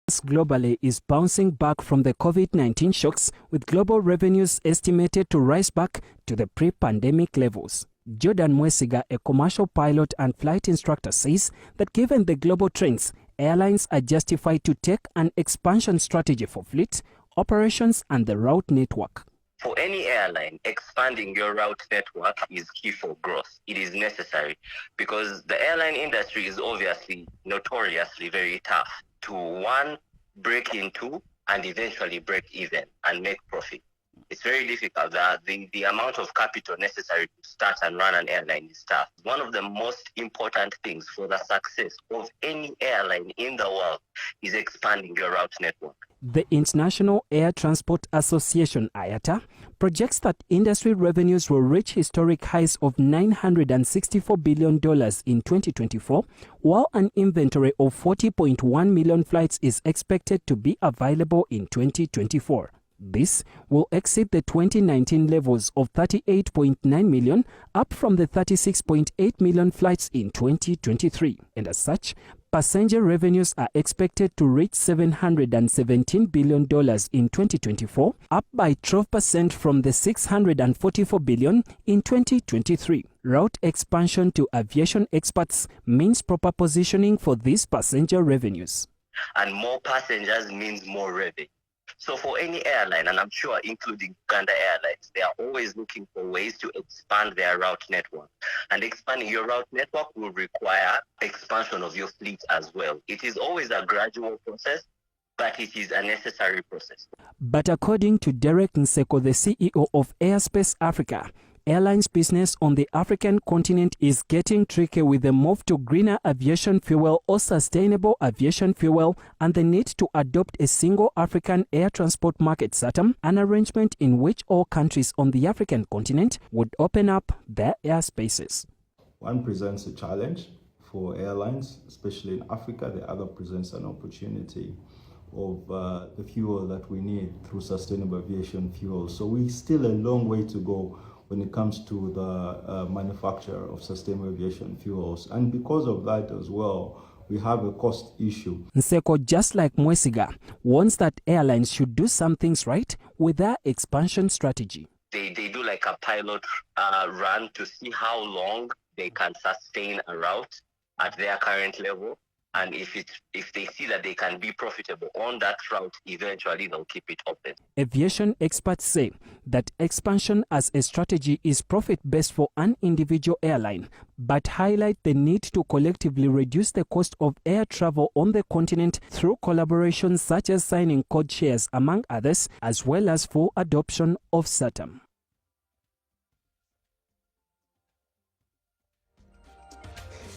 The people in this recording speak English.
globally is bouncing back from the COVID-19 shocks, with global revenues estimated to rise back to the pre-pandemic levels. Jordan Mwesiga, a commercial pilot and flight instructor, says that given the global trends, airlines are justified to take an expansion strategy for fleet, operations and the route network. For any airline, expanding your route network is key for growth. It is necessary because the airline industry is obviously notoriously very tough to, one, break into and eventually break even and make profit. It's very difficult. The amount of capital necessary to start and run an airline is tough. One of the most important things for the success of any airline in the world is expanding your route network. The International Air Transport Association, IATA, projects that industry revenues will reach historic highs of $964 billion in 2024, while an inventory of 40.1 million flights is expected to be available in 2024. This will exceed the 2019 levels of 38.9 million, up from the 36.8 million flights in 2023. And as such, passenger revenues are expected to reach $717 billion in 2024, up by 12% from the $644 billion in 2023. Route expansion to aviation experts means proper positioning for these passenger revenues. And more passengers means more revenue. So for any airline, and I'm sure including Uganda Airlines, they are always looking for ways to expand their route network. And expanding your route network will require expansion of your fleet as well. It is always a gradual process, but it is a necessary process. But according to Derek Nseko, the CEO of Airspace Africa, airlines business on the African continent is getting tricky with the move to greener aviation fuel or sustainable aviation fuel and the need to adopt a single African air transport market SATM, an arrangement in which all countries on the African continent would open up their airspaces. One presents a challenge for airlines, especially in Africa. The other presents an opportunity of the fuel that we need through sustainable aviation fuel. So we're still a long way to go when it comes to the manufacture of sustainable aviation fuels. And because of that as well, we have a cost issue. Nseko, just like Mwesiga, warns that airlines should do some things right with their expansion strategy. They do like a pilot run to see how long they can sustain a route at their current level. And if they see that they can be profitable on that route, eventually they'll keep it open. Aviation experts say that expansion as a strategy is profit-based for an individual airline, but highlight the need to collectively reduce the cost of air travel on the continent through collaborations such as signing code shares, among others, as well as full adoption of SATM.